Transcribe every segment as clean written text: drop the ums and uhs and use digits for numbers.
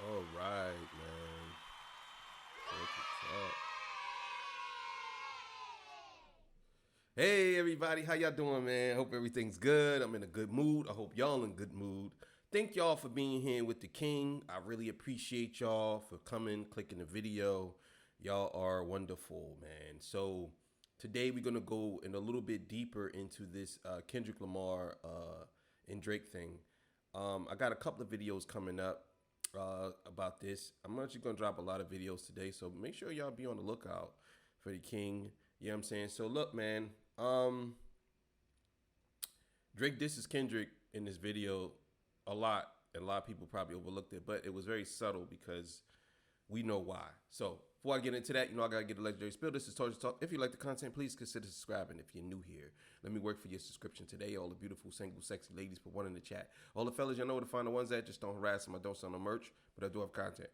All right, man. What's up? Hey, everybody. How y'all doing, man? Hope everything's good. I'm in a good mood. I hope y'all in good mood. Thank y'all for being here with the King. I really appreciate y'all for coming, clicking the video. Y'all are wonderful, man. So today we're gonna go in a little bit deeper into this Kendrick Lamar and Drake thing. I got a couple of videos coming up about this. I'm actually gonna drop a lot of videos today, so make sure y'all be on the lookout for the King. You know what I'm saying? So look, man. Drake disses Kendrick in this video a lot, and a lot of people probably overlooked it, but it was very subtle because we know why. So before I get into that, I gotta get a legendary spill. This is Torture Talk. If you like the content, please consider subscribing. If you're new here, let me work for your subscription today. All the beautiful, single, sexy ladies, put one in the chat. All the fellas, y'all know where to find the ones that just don't harass them. I don't sell no merch, but I do have content.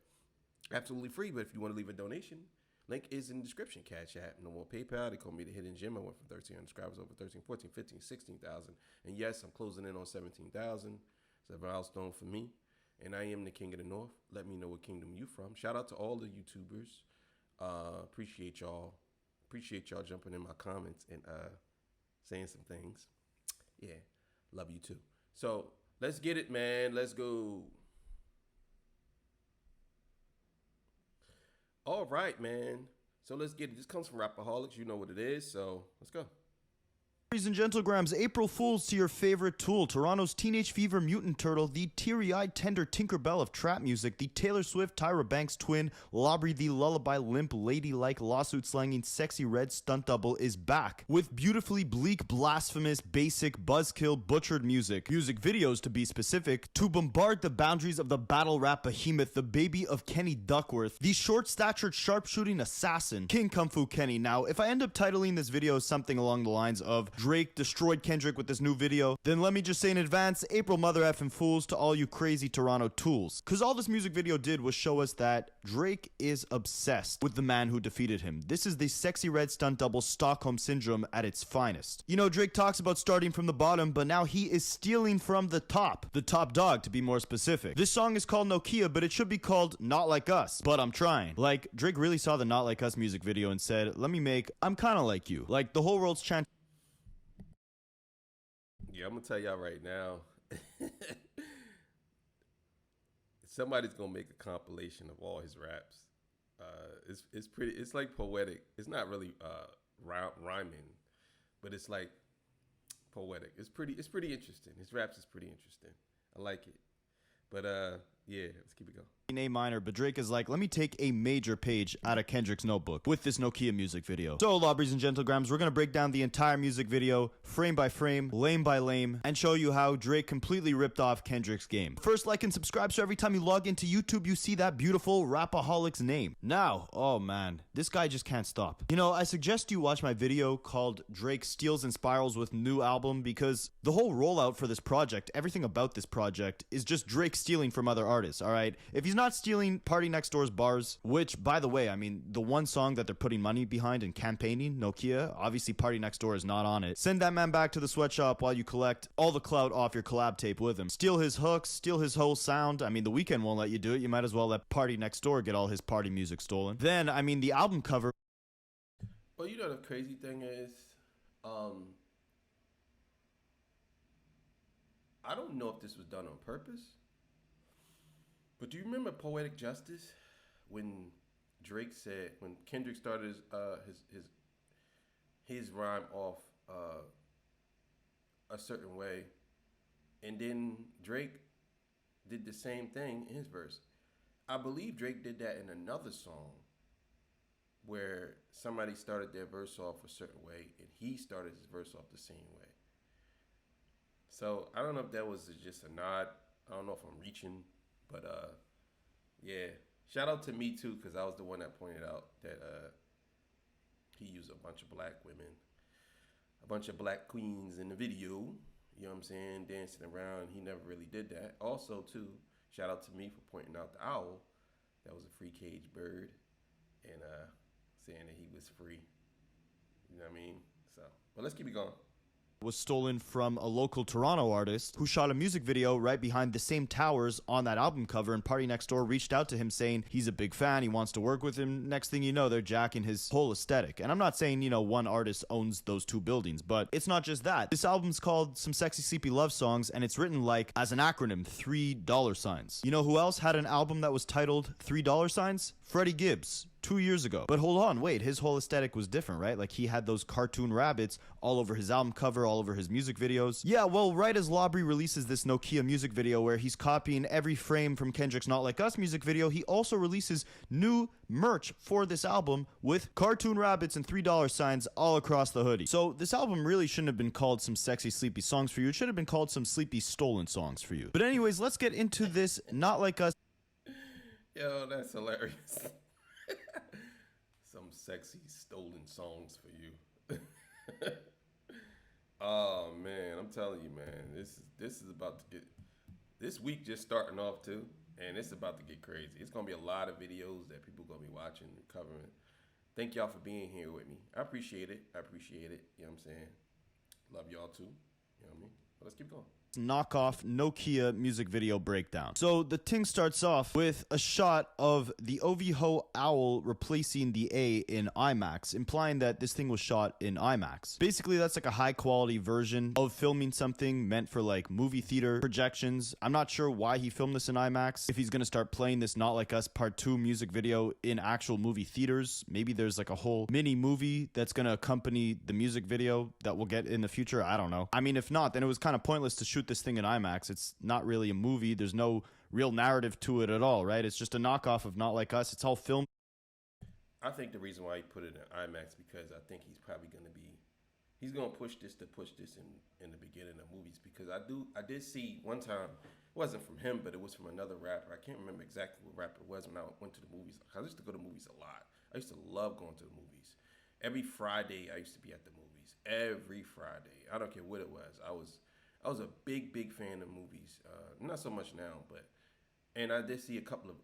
Absolutely free, but if you want to leave a donation, link is in the description. Cash App, no more PayPal. They call me the Hidden Gem. I went from 1,300 subscribers over 13, 14, 15, 16,000. And yes, I'm closing in on 17,000. It's a milestone for me. And I am the King of the North. Let me know what kingdom you from. Shout out to all the YouTubers. Appreciate y'all. Appreciate y'all jumping in my comments and saying some things. Yeah, love you too. So let's get it, man. Let's go. All right, man. So let's get it. This comes from Rapaholics. You know what it is. So let's go. Ladies and gentlegrams, April Fools to your favorite tool, Toronto's Teenage Fever Mutant Turtle, the teary-eyed tender Tinkerbell of trap music, the Taylor Swift Tyra Banks twin, Lobby the lullaby limp ladylike lawsuit slanging sexy red stunt double is back with beautifully bleak, blasphemous, basic, buzzkill, butchered music videos to be specific, to bombard the boundaries of the battle rap behemoth, the baby of Kenny Duckworth, the short-statured sharpshooting assassin, King Kung Fu Kenny. Now, if I end up titling this video something along the lines of Drake destroyed Kendrick with this new video, then let me just say in advance, April mother effing fools to all you crazy Toronto tools. Cause all this music video did was show us that Drake is obsessed with the man who defeated him. This is the sexy red stunt double Stockholm Syndrome at its finest. You know, Drake talks about starting from the bottom, but now he is stealing from the top. The top dog, to be more specific. This song is called Nokia, but it should be called Not Like Us, but I'm trying. Like, Drake really saw the Not Like Us music video and said, let me make I'm Kinda Like You. Like, the whole world's chanting. Yeah, I'm gonna tell y'all right now. Somebody's gonna make a compilation of all his raps. It's pretty. It's like poetic. It's not really rhyming, but it's like poetic. It's pretty interesting. His raps is pretty interesting. I like it. But yeah, let's keep it going. A minor, but Drake is like, let me take a major page out of Kendrick's notebook with this Nokia music video. So, lobbies and gentlegrams, we're gonna break down the entire music video, frame by frame, lame by lame, and show you how Drake completely ripped off Kendrick's game. First, like and subscribe so every time you log into YouTube, you see that beautiful Rapaholic's name. Now, oh man, this guy just can't stop. You know, I suggest you watch my video called Drake Steals and Spirals with New Album because the whole rollout for this project, everything about this project, is just Drake stealing from other artists, alright? If he's not stealing Party Next Door's bars, which, by the way, I mean, the one song that they're putting money behind and campaigning, Nokia, obviously Party Next Door is not on it. Send that man back to the sweatshop while you collect all the clout off your collab tape with him. Steal his hooks, steal his whole sound. I mean, The Weeknd won't let you do it. You might as well let Party Next Door get all his party music stolen. Then, I mean, the album cover. Well, you know the crazy thing is, I don't know if this was done on purpose. But do you remember Poetic Justice when Drake said when Kendrick started his rhyme off a certain way, and then Drake did the same thing in his verse. I believe Drake did that in another song where somebody started their verse off a certain way and he started his verse off the same way. So I don't know if that was just a nod. I don't know if I'm reaching. But yeah, shout out to me too, because I was the one that pointed out that he used a bunch of black women, a bunch of black queens in the video. You know what I'm saying? Dancing around. He never really did that. Also too, shout out to me for pointing out the owl. That was a free cage bird, and saying that he was free. You know what I mean? So, but let's keep it going. was stolen from a local Toronto artist who shot a music video right behind the same towers on that album cover, and Party Next Door reached out to him saying he's a big fan, he wants to work with him. Next thing you know, they're jacking his whole aesthetic. And I'm not saying, you know, one artist owns those two buildings, but it's not just that. This album's called Some Sexy Sleepy Love Songs, and it's written like as an acronym, $3. You know who else had an album that was titled $3? Freddie Gibbs. 2 years ago. But hold on, wait, his whole aesthetic was different, right? Like, he had those cartoon rabbits all over his album cover, all over his music videos. Yeah, well, right as Labrie releases this Nokia music video where he's copying every frame from Kendrick's Not Like Us music video, he also releases new merch for this album with cartoon rabbits and $3 all across the hoodie. So this album really shouldn't have been called Some Sexy Sleepy Songs for You. It should have been called Some Sleepy Stolen Songs for You. But anyways, let's get into this Not Like Us. Yo, that's hilarious. Some sexy stolen songs for you. Oh man, I'm telling you, man, this is about to get, this week just starting off too, and it's about to get crazy. It's gonna be a lot of videos that people gonna be watching and covering. Thank y'all for being here with me. I appreciate it. You know what I'm saying? Love y'all too. You know what I mean? But let's keep going. Knockoff Nokia music video breakdown. So the thing starts off with a shot of the OV-Ho owl replacing the A in IMAX, implying that this thing was shot in IMAX. Basically, that's like a high quality version of filming something meant for like movie theater projections. I'm not sure why he filmed this in IMAX. If he's gonna start playing this Not Like Us Part 2 music video in actual movie theaters, maybe there's like a whole mini movie that's gonna accompany the music video that we'll get in the future. I don't know. I mean, if not, then it was kind of pointless to shoot this thing in IMAX. It's not really a movie. There's no real narrative to it at all, right? It's just a knockoff of Not Like Us. It's all filmed. I think the reason why he put it in IMAX because I think he's probably going to push this in the beginning of movies, because I did see one time, it wasn't from him, but it was from another rapper. I can't remember exactly what rapper it was when I went to the movies. I used to go to movies a lot. I used to love going to the movies. Every Friday I used to be at the movies. Every Friday. I don't care what it was. I was a big fan of movies. Not so much now, and I did see a couple of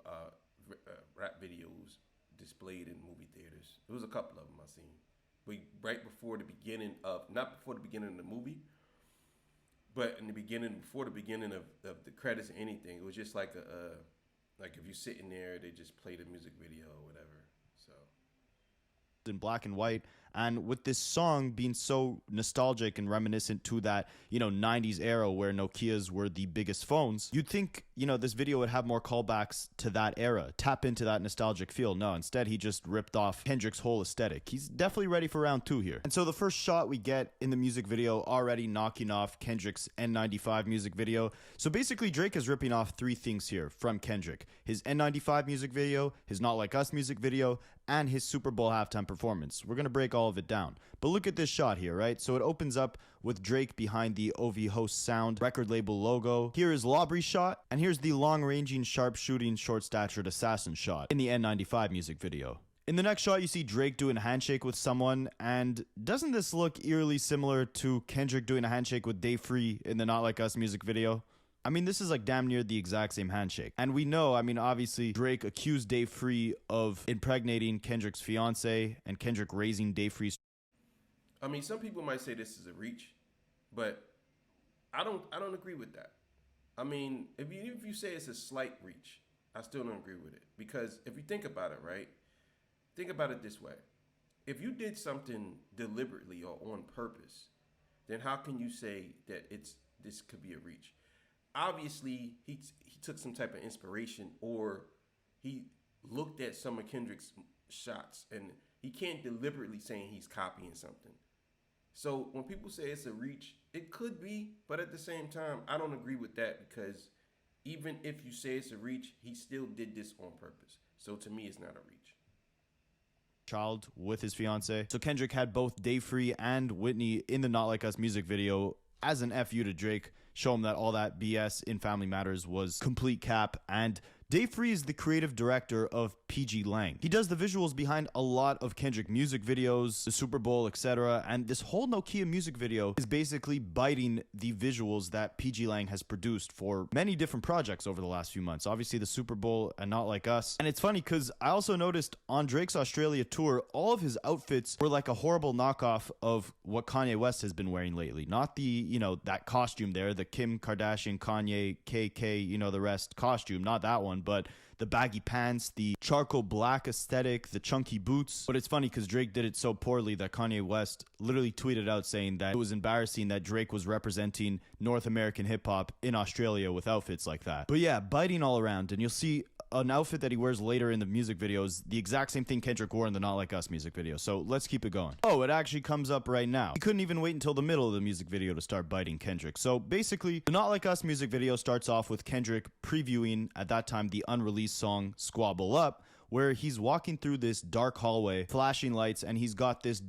rap videos displayed in movie theaters. It was a couple of them I seen. But right before the beginning of, not before the beginning of the movie, but in the beginning, before the beginning of the credits or anything, it was just like like if you're sitting there, they just play the music video or whatever. So in black and white, and with this song being so nostalgic and reminiscent to that, you know, 90s era where Nokias were the biggest phones, you'd think, you know, this video would have more callbacks to that era, tap into that nostalgic feel. No, instead he just ripped off Kendrick's whole aesthetic. He's definitely ready for round 2 here. And so the first shot we get in the music video already knocking off Kendrick's N95 music video. So basically Drake is ripping off 3 things here from Kendrick: his N95 music video, his Not Like Us music video, and his Super Bowl halftime performance. We're gonna break all of it down. But look at this shot here, right? So it opens up with Drake behind the OV-Ho Sound record label logo. Here is Labrie's shot, and here's the long-ranging, sharp-shooting, short-statured assassin shot in the N95 music video. In the next shot, you see Drake doing a handshake with someone, and doesn't this look eerily similar to Kendrick doing a handshake with Dave Free in the Not Like Us music video? I mean, this is like damn near the exact same handshake. And we know, I mean, obviously, Drake accused Dave Free of impregnating Kendrick's fiance, and Kendrick raising Dave Free's. I mean, some people might say this is a reach, but I don't agree with that. I mean, if you say it's a slight reach, I still don't agree with it. Because if you think about it, right? Think about it this way. If you did something deliberately or on purpose, then how can you say that this could be a reach? Obviously, he took some type of inspiration, or he looked at some of Kendrick's shots, and he can't deliberately saying he's copying something. So when people say it's a reach, it could be, but at the same time, I don't agree with that, because even if you say it's a reach, he still did this on purpose. So to me, it's not a reach. Child with his fiance. So Kendrick had both Dave Free and Whitney in the Not Like Us music video as an FU to Drake, show him that all that BS in Family Matters was complete cap, and Dave Free is the creative director of PG Lang. He does the visuals behind a lot of Kendrick music videos, the Super Bowl, etc. And this whole Nokia music video is basically biting the visuals that PG Lang has produced for many different projects over the last few months. Obviously the Super Bowl and Not Like Us. And it's funny because I also noticed on Drake's Australia tour, all of his outfits were like a horrible knockoff of what Kanye West has been wearing lately. Not the, that costume there, the Kim Kardashian, Kanye, KK, the rest costume, not that one, but the baggy pants, the charcoal black aesthetic, the chunky boots. But it's funny because Drake did it so poorly that Kanye West literally tweeted out saying that it was embarrassing that Drake was representing North American hip hop in Australia with outfits like that. But yeah, biting all around, and you'll see an outfit that he wears later in the music videos, the exact same thing Kendrick wore in the Not Like Us music video. So let's keep it going. Oh, it actually comes up right now. He couldn't even wait until the middle of the music video to start biting Kendrick. So basically, the Not Like Us music video starts off with Kendrick previewing, at that time, the unreleased song Squabble Up, where he's walking through this dark hallway, flashing lights, and he's got this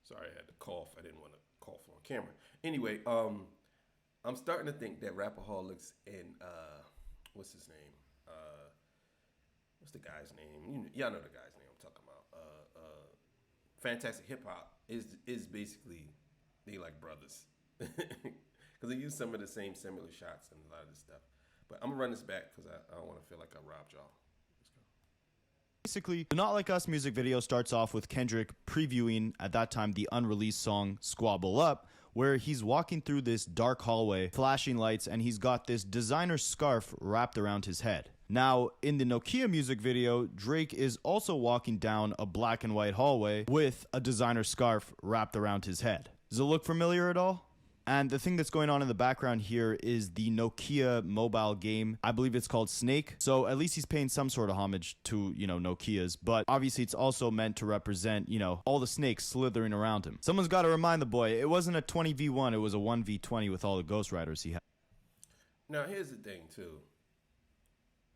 Sorry, I had to cough. I didn't want to cough on camera. Anyway, I'm starting to think that Rapaholics and what's his name? What's the guy's name? Y'all know the guy's name I'm talking about. Fantastic Hip Hop is basically they like brothers because they use some of the same similar shots and a lot of this stuff. But I'm gonna run this back because I don't want to feel like I robbed y'all. Let's go. Basically, the Not Like Us music video starts off with Kendrick previewing, at that time, the unreleased song Squabble Up, where he's walking through this dark hallway, flashing lights, and he's got this designer scarf wrapped around his head. Now, in the Nokia music video, Drake is also walking down a black and white hallway with a designer scarf wrapped around his head. Does it look familiar at all? And the thing that's going on in the background here is the Nokia mobile game. I believe it's called Snake. So at least he's paying some sort of homage to, Nokia's. But obviously it's also meant to represent, all the snakes slithering around him. Someone's got to remind the boy, it wasn't a 20v1, it was a 1v20 with all the Ghost Riders he had. Now here's the thing too.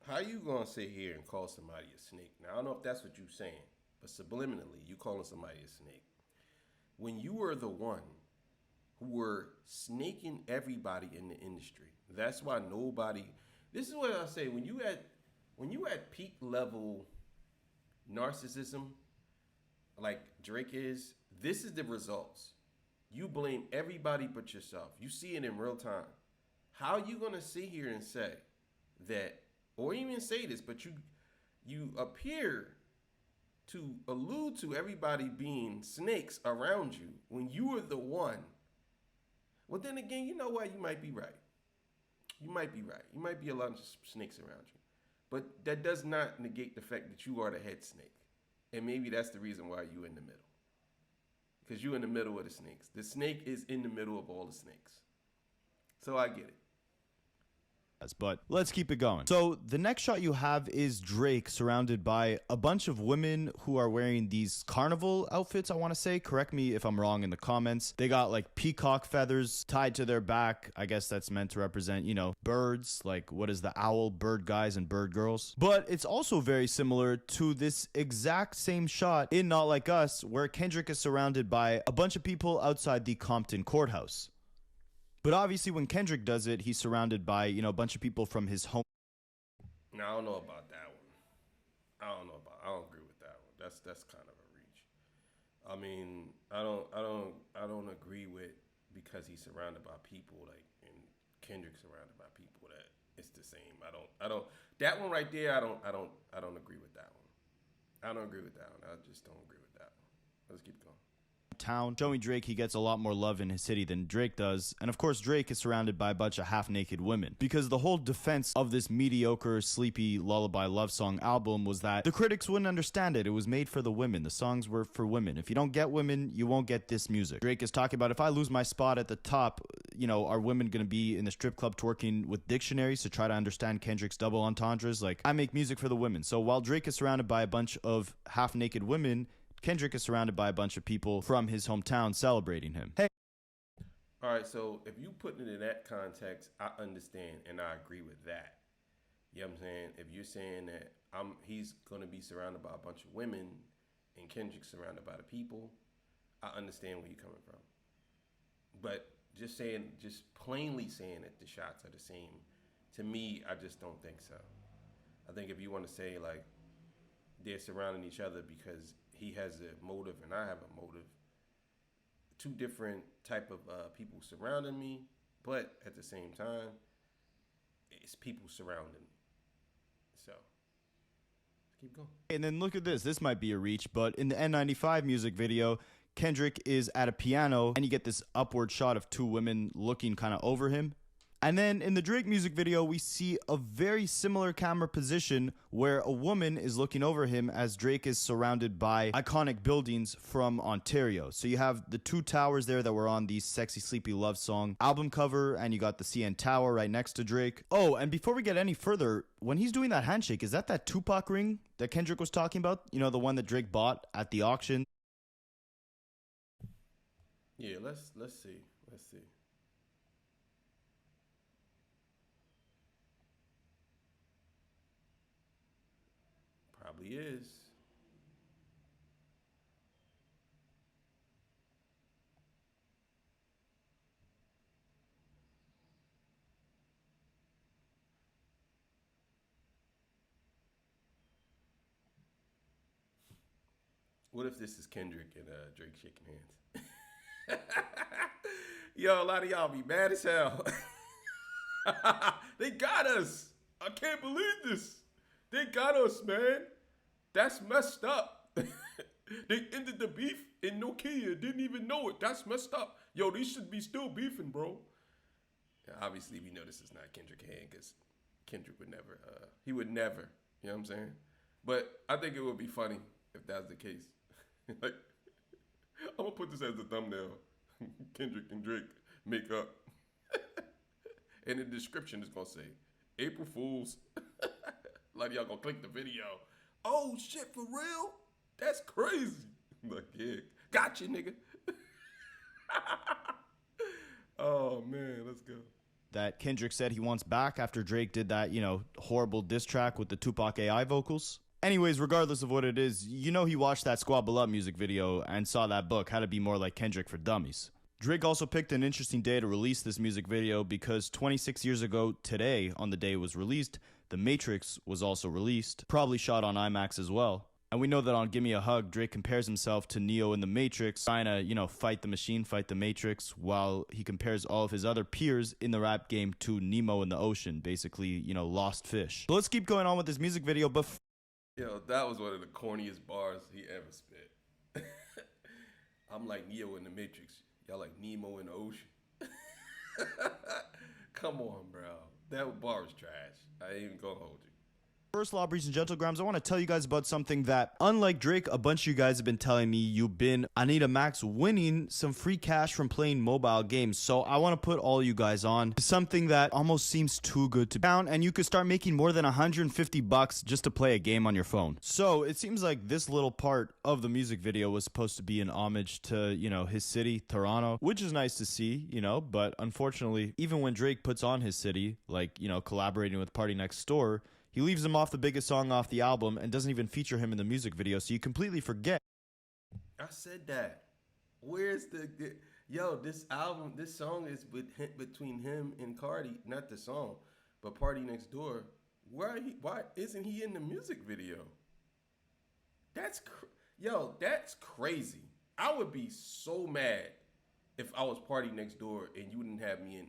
How you gonna sit here and call somebody a snake? Now I don't know if that's what you're saying, but subliminally you calling somebody a snake. When you were the one who were snaking everybody in the industry. That's why nobody. This is what I say. When you at peak level narcissism, like Drake is, this is the results. You blame everybody but yourself. You see it in real time. How are you gonna sit here and say that, or even say this, but you appear to allude to everybody being snakes around you when you were the one? Well, then again, you know what? You might be right. You might be right. You might be a lot of snakes around you. But that does not negate the fact that you are the head snake. And maybe that's the reason why you're in the middle. Because you're in the middle of the snakes. The snake is in the middle of all the snakes. So I get it. But let's keep it going. So the next shot you have is Drake surrounded by a bunch of women who are wearing these carnival outfits, I want to say. Correct me if I'm wrong in the comments. They got like peacock feathers tied to their back. I guess that's meant to represent, birds. Like what is the owl? Bird guys and bird girls. But it's also very similar to this exact same shot in Not Like Us, where Kendrick is surrounded by a bunch of people outside the Compton courthouse. But obviously when Kendrick does it, he's surrounded by, a bunch of people from his home. Now, I don't know about that one. I don't agree with that one. That's kind of a reach. I mean, I don't agree with, because he's surrounded by people, like, and Kendrick's surrounded by people, that it's the same. I don't that one right there, I don't agree with that one. I don't agree with that one. I just don't agree with that one. Let's keep going. Town, showing Drake he gets a lot more love in his city than Drake does. And of course Drake is surrounded by a bunch of half-naked women, because the whole defense of this mediocre, sleepy lullaby love song album was that the critics wouldn't understand it. It was made for the women. The songs were for women. If you don't get women, you won't get this music. Drake is talking about, if I lose my spot at the top, are women gonna be in the strip club twerking with dictionaries to try to understand Kendrick's double entendres? Like, I make music for the women. So while Drake is surrounded by a bunch of half-naked women, Kendrick is surrounded by a bunch of people from his hometown celebrating him. Hey. All right, so if you put it in that context, I understand and I agree with that. You know what I'm saying? If you're saying that he's going to be surrounded by a bunch of women and Kendrick's surrounded by the people, I understand where you're coming from. But just plainly saying that the shots are the same. To me, I just don't think so. I think if you want to say like they're surrounding each other because he has a motive and I have a motive, two different type of people surrounding me, but at the same time, it's people surrounding me. So keep going. And then look at this. This might be a reach, but in the N95 music video, Kendrick is at a piano and you get this upward shot of two women looking kind of over him. And then in the Drake music video, we see a very similar camera position where a woman is looking over him as Drake is surrounded by iconic buildings from Ontario. So you have the two towers there that were on the Sexy Sleepy Love Song album cover, and you got the CN Tower right next to Drake. Oh, and before we get any further, when he's doing that handshake, is that Tupac ring that Kendrick was talking about? You know, the one that Drake bought at the auction? Yeah, let's see. Let's see. Probably is. What if this is Kendrick and Drake shaking hands? Yo, a lot of y'all be mad as hell. They got us. I can't believe this. They got us, man. That's messed up. They ended the beef in Nokia. Didn't even know it. That's messed up. Yo, they should be still beefing, bro. Yeah, obviously, we know this is not Kendrick hand because Kendrick would never, he would never, you know what I'm saying? But I think it would be funny if that's the case. Like, I'm going to put this as a thumbnail. Kendrick and Drake make up. And the description is going to say, April Fools. A lot of y'all going to click the video. Oh, shit, for real? That's crazy. I'm like, yeah, gotcha, nigga. Oh, man, let's go. That Kendrick said he wants back after Drake did that, you know, horrible diss track with the Tupac AI vocals. Anyways, regardless of what it is, you know he watched that Squabble Up music video and saw that book, How to Be More Like Kendrick for Dummies. Drake also picked an interesting day to release this music video because 26 years ago today, on the day it was released, The Matrix was also released, probably shot on IMAX as well. And we know that on Gimme a Hug, Drake compares himself to Neo in The Matrix, trying to, you know, fight the machine, fight the Matrix, while he compares all of his other peers in the rap game to Nemo in the ocean, basically, you know, lost fish. But let's keep going on with this music video, but yo, that was one of the corniest bars he ever spit. I'm like Neo in the Matrix. Y'all like Nemo in the ocean. Come on, bro. That bar is trash. I ain't even gonna hold you. First, Lobbies and Gentlegrams, I want to tell you guys about something that, unlike Drake, a bunch of you guys have been telling me you've been, Anita Max, winning some free cash from playing mobile games. So I want to put all you guys on to something that almost seems too good to be down, and you could start making more than $150 just to play a game on your phone. So it seems like this little part of the music video was supposed to be an homage to, you know, his city, Toronto, which is nice to see, you know, but unfortunately, even when Drake puts on his city, like, you know, collaborating with Party Next Door, he leaves him off the biggest song off the album and doesn't even feature him in the music video, so you completely forget. I said that. Where's yo, this album, this song is between him and Cardi, not the song, but Party Next Door. Why isn't he in the music video? That's crazy. I would be so mad if I was Party Next Door and you didn't have me in.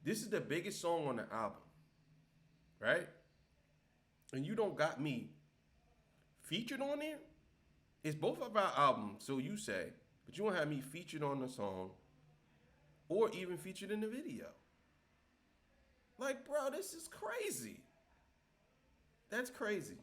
This is the biggest song on the album, right? And you don't got me featured on there? It's both of our albums, so you say, but you don't have me featured on the song or even featured in the video. Like, bro, this is crazy. That's crazy.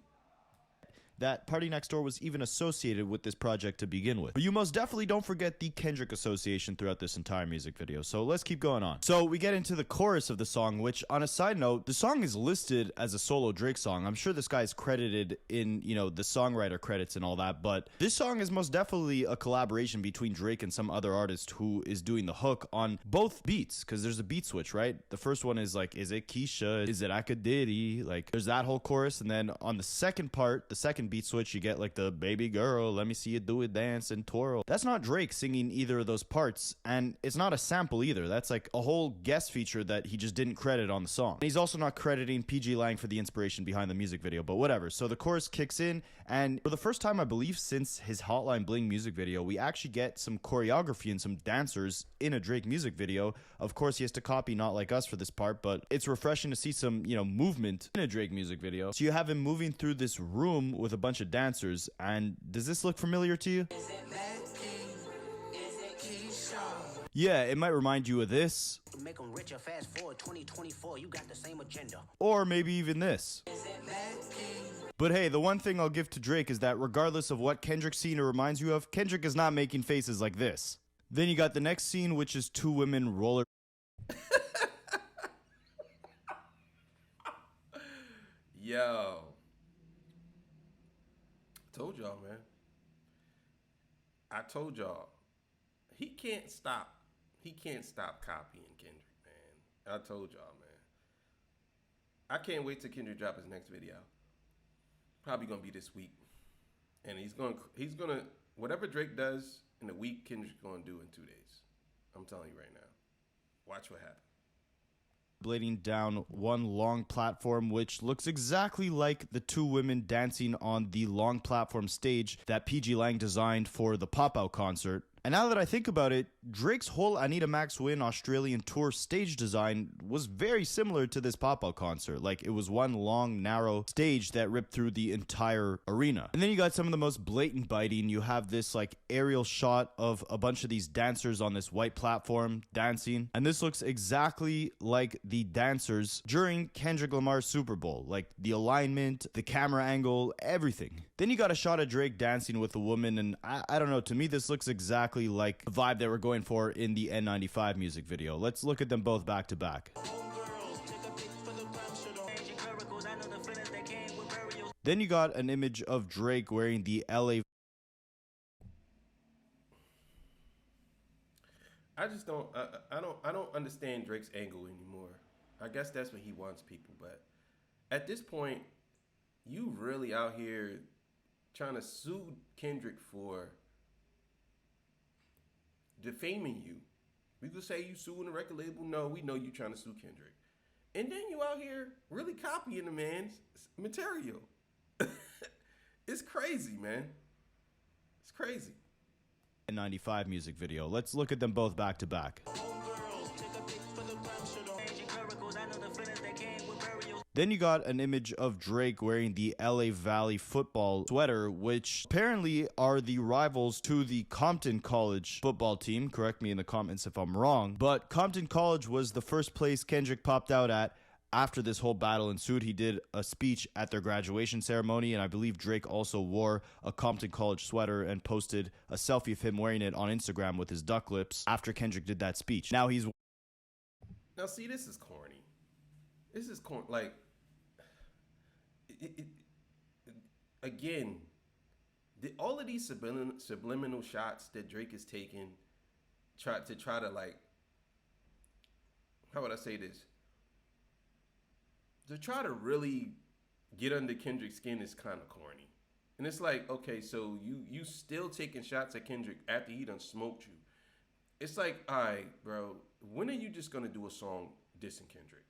That Party Next Door was even associated with this project to begin with. But you most definitely don't forget the Kendrick association throughout this entire music video. So let's keep going on. So we get into the chorus of the song, which, on a side note, the song is listed as a solo Drake song. I'm sure this guy's credited in, you know, the songwriter credits and all that, but this song is most definitely a collaboration between Drake and some other artist who is doing the hook on both beats, because there's a beat switch, right? The first one is like, is it Keisha? Is it Akadidi? Like, there's that whole chorus, and then on the second part, the second beat switch, you get like the baby girl, let me see you do it, dance and twirl. That's not Drake singing either of those parts, and it's not a sample either. That's like a whole guest feature that he just didn't credit on the song. And he's also not crediting PG Lang for the inspiration behind the music video, but whatever. So the chorus kicks in, and for the first time, I believe, since his Hotline Bling music video, we actually get some choreography and some dancers in a Drake music video. Of course, he has to copy Not Like Us for this part, but it's refreshing to see some, movement in a Drake music video. So you have him moving through this room with a bunch of dancers, and does this look familiar to you? Yeah, it might remind you of this. Make them richer, fast forward 2024, you got the same agenda. Or maybe even this. But hey, the one thing I'll give to Drake is that regardless of what Kendrick scene it reminds you of, Kendrick is not making faces like this. Then you got the next scene, which is two women roller. Yo. Told y'all, man. I told y'all. He can't stop copying Kendrick, man. I told y'all, man. I can't wait till Kendrick drop his next video. Probably gonna be this week. And he's gonna whatever Drake does in a week, Kendrick's gonna do in 2 days. I'm telling you right now. Watch what happens. Blading down one long platform, which looks exactly like the two women dancing on the long platform stage that PG Lang designed for the Pop-Out concert. And now that I think about it, Drake's whole Anita Max Win Australian tour stage design was very similar to this Pop-Out concert. Like, it was one long, narrow stage that ripped through the entire arena. And then you got some of the most blatant biting. You have this, like, aerial shot of a bunch of these dancers on this white platform dancing. And this looks exactly like the dancers during Kendrick Lamar's Super Bowl. Like, the alignment, the camera angle, everything. Then you got a shot of Drake dancing with a woman, and I don't know, to me this looks exactly like the vibe they were going for in the N95 music video. Let's look at them both back to back. Then you got an image of Drake wearing the LA. I just don't I don't understand Drake's angle anymore. I guess that's what he wants people, but at this point, you really out here trying to sue Kendrick for defaming you. We could say you suing the record label. No, we know you trying to sue Kendrick. And then you out here really copying the man's material. It's crazy, man. It's crazy. 95 music video. Let's look at them both back to back. Then you got an image of Drake wearing the LA Valley football sweater, which apparently are the rivals to the Compton College football team. Correct me in the comments if I'm wrong. But Compton College was the first place Kendrick popped out at after this whole battle ensued. He did a speech at their graduation ceremony, and I believe Drake also wore a Compton College sweater and posted a selfie of him wearing it on Instagram with his duck lips after Kendrick did that speech. Now see, this is corny. This is corny. Like, again, all of these subliminal shots that Drake is taking, try to like, how would I say this? To try to really get under Kendrick's skin is kind of corny. And it's like, okay, so you still taking shots at Kendrick after he done smoked you. It's like, all right, bro, when are you just going to do a song dissing Kendrick?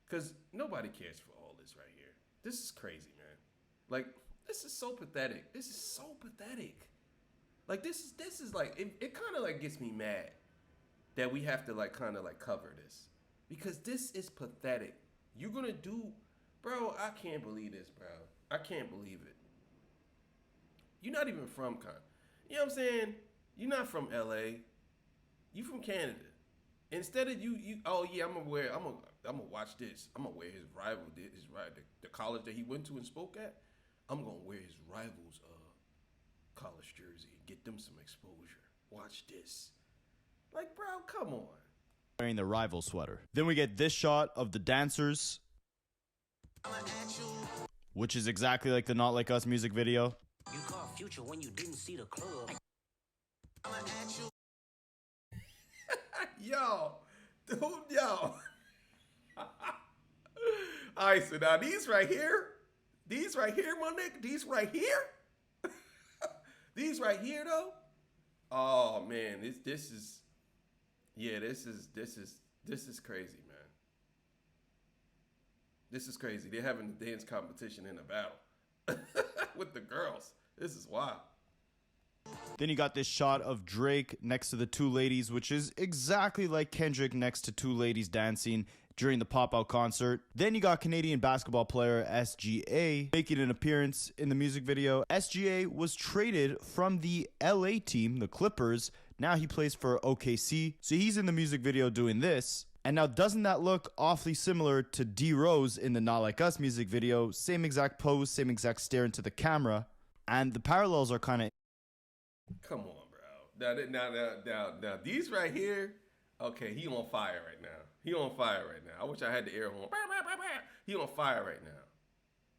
Because nobody cares for all this right here. This is crazy, man. Like, this is so pathetic. This is so pathetic. Like, this is like, it kind of like gets me mad that we have to like kind of like cover this. Because this is pathetic. You're going to do, bro, I can't believe this, bro. I can't believe it. You're not even from you know what I'm saying? You're not from LA. You from Canada. Instead of you oh yeah, I'm gonna watch this. I'm gonna wear his rival, the college that he went to and spoke at. I'm gonna wear his rival's college jersey and get them some exposure. Watch this. Like, bro, come on. Wearing the rival sweater. Then we get this shot of the dancers, which is exactly like the Not Like Us music video. You caught Future when you didn't see the club. Yo, dude, yo. All right, so now these right here, These right here, my nigga. These right here. These right here, though. Oh man, this is crazy, man. This is crazy. They're having a dance competition in a battle with the girls. This is wild. Then you got this shot of Drake next to the two ladies, which is exactly like Kendrick next to two ladies dancing during the pop-out concert. Then you got Canadian basketball player SGA making an appearance in the music video. SGA was traded from the LA team, the Clippers. Now he plays for OKC. So he's in the music video doing this. And now doesn't that look awfully similar to D Rose in the Not Like Us music video? Same exact pose, same exact stare into the camera. And the parallels are kind of... Come on, bro. Now, these right here, okay, he on fire right now. He on fire right now. I wish I had the air horn. He on fire right now.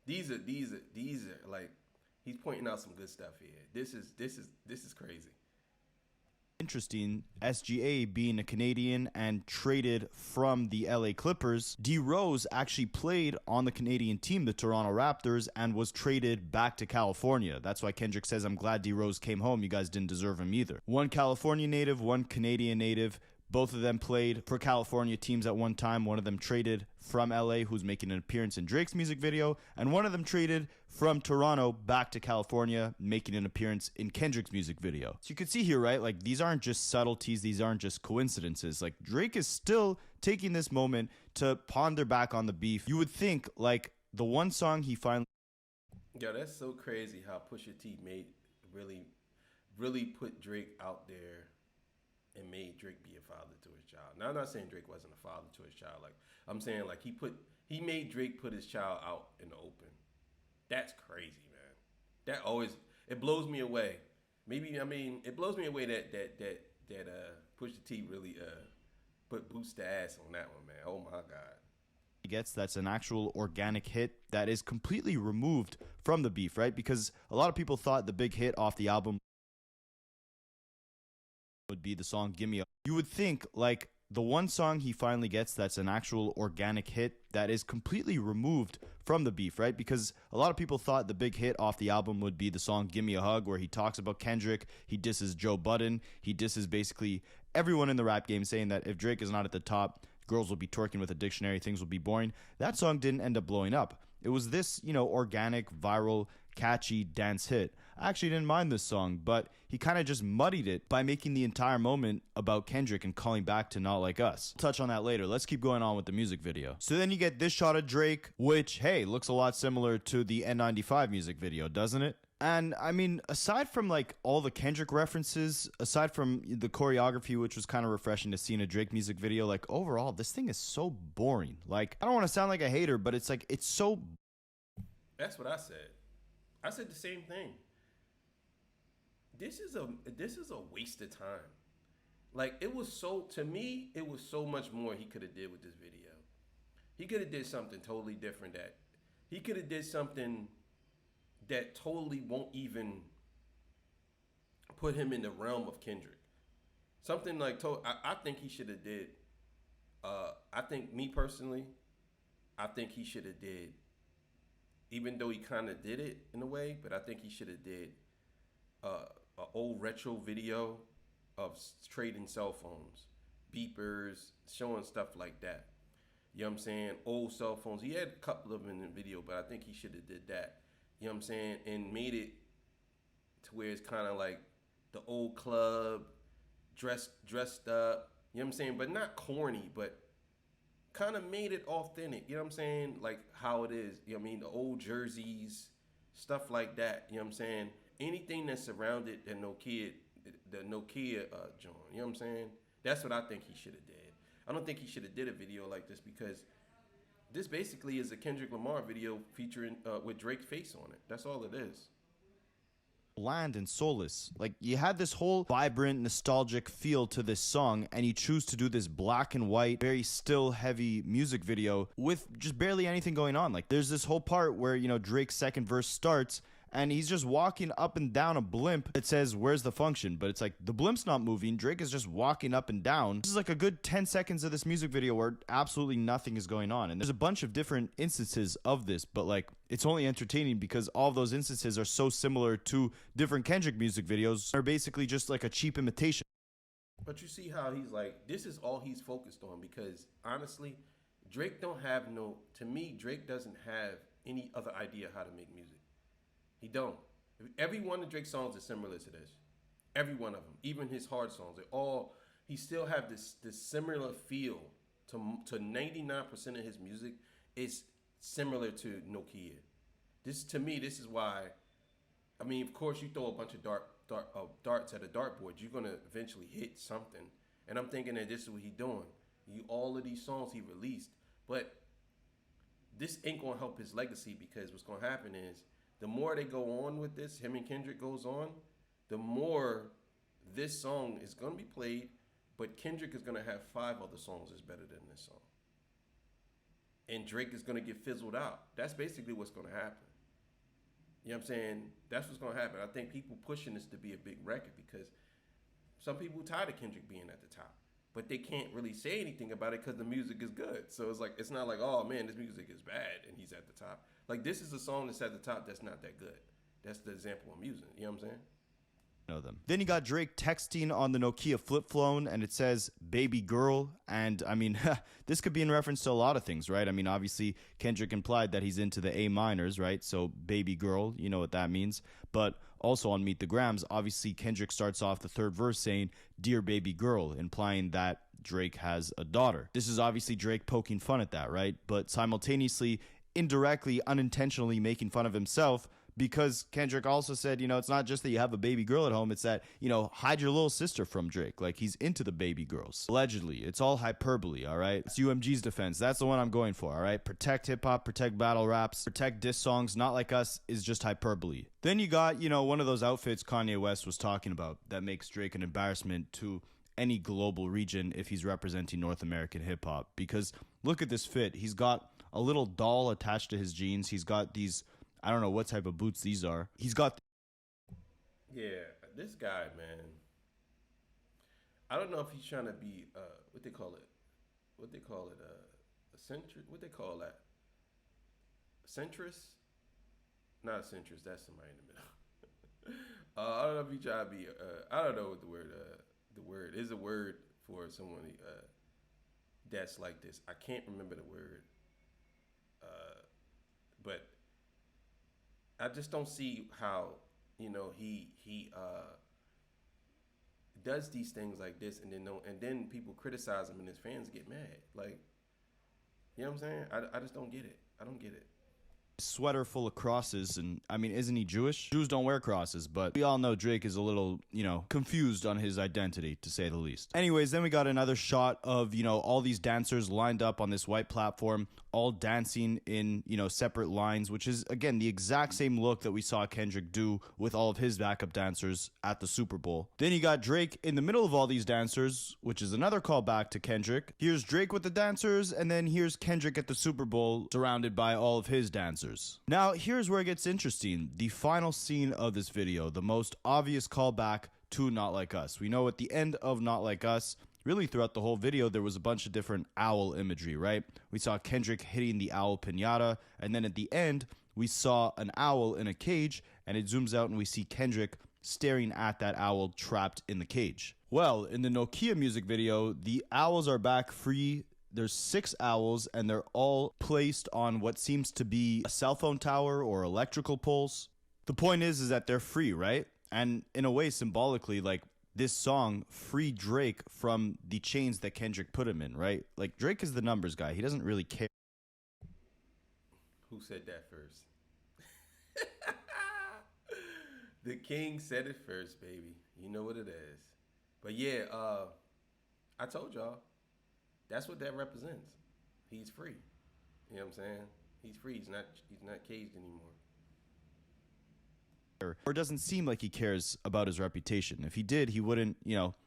These are like, he's pointing out some good stuff here. This is crazy. Interesting, SGA being a Canadian and traded from the LA Clippers. D Rose actually played on the Canadian team, the Toronto Raptors, and was traded back to California. That's why Kendrick says, I'm glad D Rose came home. You guys didn't deserve him either. One California native, one Canadian native. Both of them played for California teams at one time. One of them traded from LA, who's making an appearance in Drake's music video. And one of them traded from Toronto back to California, making an appearance in Kendrick's music video. So you can see here, right? Like, these aren't just subtleties. These aren't just coincidences. Like, Drake is still taking this moment to ponder back on the beef. You would think, like, the one song he finally... Yo, that's so crazy how Pusha T really put Drake out there and made Drake be a father to his child. Now, I'm not saying Drake wasn't a father to his child. Like, I'm saying, like, he made Drake put his child out in the open. That's crazy, man. That always, it blows me away. It blows me away that Pusha T really put boost the ass on that one, man. Oh my God. Gets that's an actual organic hit that is completely removed from the beef, right? Because a lot of people thought the big hit off the album would be the song Gimme a... You would think, like, the one song he finally gets that's an actual organic hit that is completely removed from the beef, right? Because a lot of people thought the big hit off the album would be the song Gimme a Hug, where he talks about Kendrick, he disses Joe Budden, he disses basically everyone in the rap game, saying that if Drake is not at the top, girls will be twerking with a dictionary, things will be boring. That song didn't end up blowing up. It was this, organic, viral, catchy dance hit. I actually didn't mind this song, but he kind of just muddied it by making the entire moment about Kendrick and calling back to Not Like Us. Touch on that later. Let's keep going on with the music video. So then you get this shot of Drake, which, hey, looks a lot similar to the N95 music video, doesn't it? And I mean, aside from like all the Kendrick references, aside from the choreography, which was kind of refreshing to see in a Drake music video, like overall, this thing is so boring. Like, I don't want to sound like a hater, but it's like, it's so... That's what I said. I said the same thing. This is a waste of time. Like, it was so, to me, it was so much more he could have did with this video. He could have did something totally different he could have did something that totally won't even put him in the realm of Kendrick. Something like, I think he should have did, I think me personally, I think he should have did, even though he kind of did it in a way, but I think he should have did an old retro video of trading cell phones, beepers, showing stuff like that. You know what I'm saying? Old cell phones. He had a couple of them in the video, but I think he should have did that. You know what I'm saying? And made it to where it's kind of like the old club, dressed up. You know what I'm saying? But not corny, but kind of made it authentic. You know what I'm saying? Like how it is. You know what I mean? The old jerseys, stuff like that. You know what I'm saying? Anything that surrounded the Nokia joint. You know what I'm saying? That's what I think he should have did. I don't think he should have did a video like this because this basically is a Kendrick Lamar video featuring with Drake's face on it. That's all it is. Bland and soulless. Like, you had this whole vibrant, nostalgic feel to this song, and you choose to do this black and white, very still, heavy music video with just barely anything going on. Like, there's this whole part where, Drake's second verse starts, and he's just walking up and down a blimp. It says, "Where's the function?" But it's like the blimp's not moving. Drake is just walking up and down. This is like a good 10 seconds of this music video where absolutely nothing is going on. And there's a bunch of different instances of this, but like it's only entertaining because all of those instances are so similar to different Kendrick music videos. They're basically just like a cheap imitation. But you see how he's like, this is all he's focused on, because honestly, Drake don't have no, to me, Drake doesn't have any other idea how to make music. He don't. Every one of Drake's songs is similar to this. Every one of them, even his hard songs, they all, he still have this similar feel to 99% of his music is similar to Nokia. This, to me, this is why, I mean, of course, you throw a bunch of darts at a dartboard, you're gonna eventually hit something. And I'm thinking that this is what he's doing. All of these songs he released, but this ain't gonna help his legacy, because what's gonna happen is the more they go on with this, him and Kendrick goes on, the more this song is gonna be played, but Kendrick is gonna have 5 other songs that's better than this song. And Drake is gonna get fizzled out. That's basically what's gonna happen. You know what I'm saying? That's what's gonna happen. I think people pushing this to be a big record because some people tired of Kendrick being at the top, but they can't really say anything about it because the music is good. So it's like, it's not like, oh man, this music is bad and he's at the top. Like, this is a song that's at the top that's not that good. That's the example I'm using. You know what I'm saying? Know them. Then you got Drake texting on the Nokia flip phone, and it says "baby girl," and I mean, this could be in reference to a lot of things, right? I mean, obviously Kendrick implied that he's into the A minors, right? So baby girl, you know what that means. But also on Meet the Grams, obviously Kendrick starts off the third verse saying "dear baby girl," implying that Drake has a daughter. This is obviously Drake poking fun at that, right? But simultaneously, indirectly, unintentionally making fun of himself, because Kendrick also said, you know, it's not just that you have a baby girl at home, it's that, you know, hide your little sister from Drake. Like, he's into the baby girls. Allegedly. It's all hyperbole, all right? It's UMG's defense. That's the one I'm going for, all right? Protect hip-hop, protect battle raps, protect diss songs. Not Like Us is just hyperbole. Then you got, you know, one of those outfits Kanye West was talking about that makes Drake an embarrassment to any global region if he's representing North American hip-hop. Because look at this fit. He's got a little doll attached to his jeans. He's got these, I don't know what type of boots these are. He's got... Yeah, this guy, man. I don't know if he's trying to be, what they call it? A centrist? What they call that? Centrist? Not a centrist, that's somebody in the middle. I don't know if he's trying to be, I don't know what the word is a word for someone that's like this. I can't remember the word. But I just don't see how, you know, he does these things like this, and then people criticize him and his fans get mad. Like, you know what I'm saying? I just don't get it. I don't get it. Sweater full of crosses, and I mean, isn't he Jewish? Jews don't wear crosses, but we all know Drake is a little, you know, confused on his identity, to say the least. Anyways, then we got another shot of, you know, all these dancers lined up on this white platform, all dancing in, you know, separate lines, which is, again, the exact same look that we saw Kendrick do with all of his backup dancers at the Super Bowl. Then you got Drake in the middle of all these dancers, which is another callback to Kendrick. Here's Drake with the dancers, and then here's Kendrick at the Super Bowl surrounded by all of his dancers. Now, here's where it gets interesting. The final scene of this video, the most obvious callback to Not Like Us. We know at the end of Not Like Us, really throughout the whole video, there was a bunch of different owl imagery, right? We saw Kendrick hitting the owl pinata, and then at the end, we saw an owl in a cage, and it zooms out and we see Kendrick staring at that owl trapped in the cage. Well, in the Nokia music video, the owls are back free. There's 6 owls, and they're all placed on what seems to be a cell phone tower or electrical poles. The point is that they're free, right? And in a way, symbolically, like, this song freed Drake from the chains that Kendrick put him in, right? Like, Drake is the numbers guy. He doesn't really care. Who said that first? The king said it first, baby. You know what it is. But yeah, I told y'all. That's what that represents. He's free. You know what I'm saying? He's free. He's not caged anymore. or doesn't seem like he cares about his reputation. If he did, he wouldn't,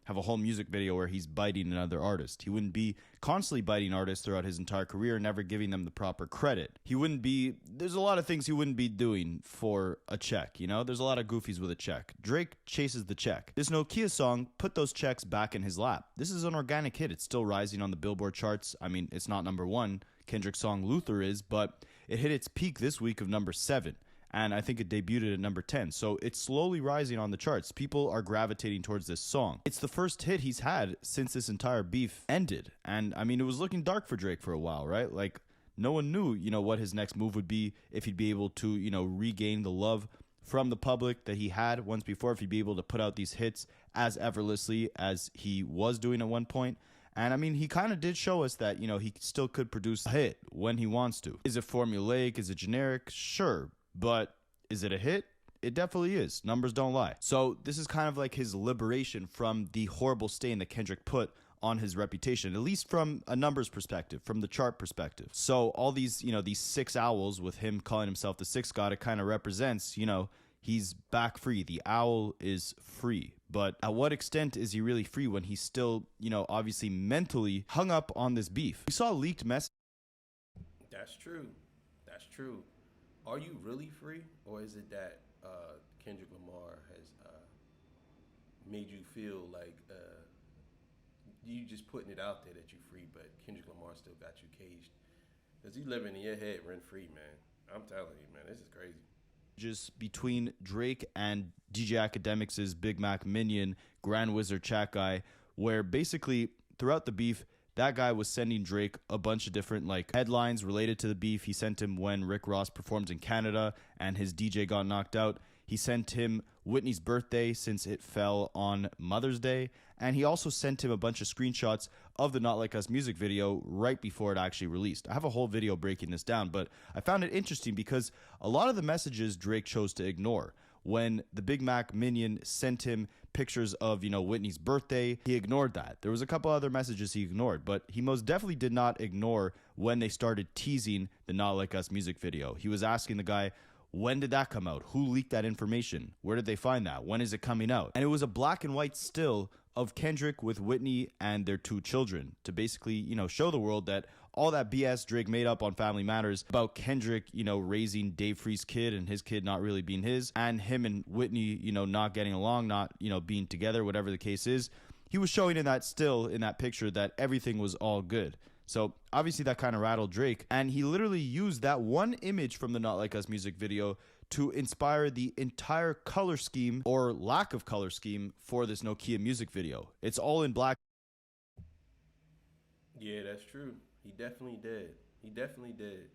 have a whole music video where he's biting another artist. He wouldn't be constantly biting artists throughout his entire career, never giving them the proper credit. There's a lot of things he wouldn't be doing for a check, There's a lot of goofies with a check. Drake chases the check. This Nokia song put those checks back in his lap. This is an organic hit. It's still rising on the Billboard charts. I mean, it's not number one. Kendrick's song Luther is, but it hit its peak this week of number 7. And I think it debuted at number 10. So it's slowly rising on the charts. People are gravitating towards this song. It's the first hit he's had since this entire beef ended. And I mean, it was looking dark for Drake for a while, right? Like, no one knew, what his next move would be, if he'd be able to, regain the love from the public that he had once before, if he'd be able to put out these hits as effortlessly as he was doing at one point. And I mean, he kind of did show us that, he still could produce a hit when he wants to. Is it formulaic? Is it generic? Sure. But is it a hit? It definitely is. Numbers don't lie. So this is kind of like his liberation from the horrible stain that Kendrick put on his reputation, at least from a numbers perspective, from the chart perspective. So all these, these 6 owls with him calling himself the sixth god, it kind of represents, he's back free. The owl is free. But at what extent is he really free when he's still, obviously mentally hung up on this beef? We saw leaked messages. That's true. That's true. Are you really free, or is it that Kendrick Lamar has made you feel like you just putting it out there that you're free, but Kendrick Lamar still got you caged? Because he living in your head rent free, man. I'm telling you, man, this is crazy. Just between Drake and DJ Academics' Big Mac minion, Grand Wizard Chat Guy, where basically throughout the beef, that guy was sending Drake a bunch of different headlines related to the beef. He sent him when Rick Ross performed in Canada and his DJ got knocked out. He sent him Whitney's birthday since it fell on Mother's Day. And he also sent him a bunch of screenshots of the Not Like Us music video right before it actually released. I have a whole video breaking this down, but I found it interesting because a lot of the messages Drake chose to ignore. When the Big Mac minion sent him pictures of, Whitney's birthday, he ignored that. There was a couple other messages he ignored, but he most definitely did not ignore when they started teasing the Not Like Us music video. He was asking the guy, when did that come out? Who leaked that information? Where did they find that? When is it coming out? And it was a black and white still of Kendrick with Whitney and their 2 children to basically, show the world that all that BS Drake made up on Family Matters about Kendrick, raising Dave Free's kid and his kid not really being his, and him and Whitney, not getting along, not, being together, whatever the case is. He was showing in that picture that everything was all good. So obviously that kind of rattled Drake, and he literally used that one image from the Not Like Us music video to inspire the entire color scheme or lack of color scheme for this Nokia music video. It's all in black. Yeah, that's true. He definitely did. He definitely did.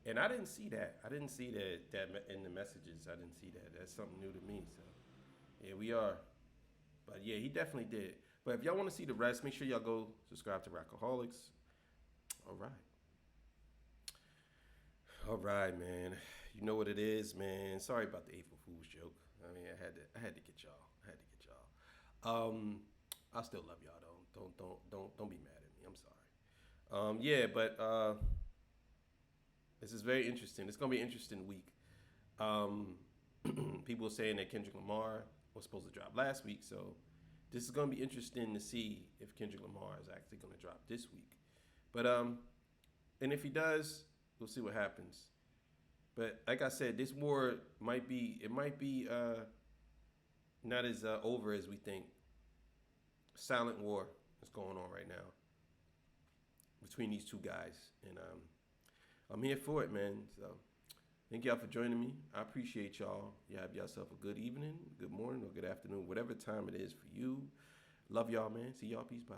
And I didn't see that. I didn't see that in the messages. I didn't see that. That's something new to me. So, yeah, we are. But, yeah, he definitely did. But if y'all want to see the rest, make sure y'all go subscribe to Rackaholics. All right. All right, man. You know what it is, man. Sorry about the April Fool's joke. I mean, I had to get y'all. I still love y'all though. Don't be mad at me. I'm sorry. Yeah, but this is very interesting. It's gonna be an interesting week. People are saying that Kendrick Lamar was supposed to drop last week, so this is gonna be interesting to see if Kendrick Lamar is actually gonna drop this week. But and if he does, we'll see what happens. But like I said, this war might be not as over as we think. Silent war is going on right now between these 2 guys, and I'm here for it, man. So thank y'all for joining me. I appreciate y'all. You have yourself a good evening, good morning, or good afternoon, whatever time it is for you. Love y'all, man. See y'all. Peace. Bye.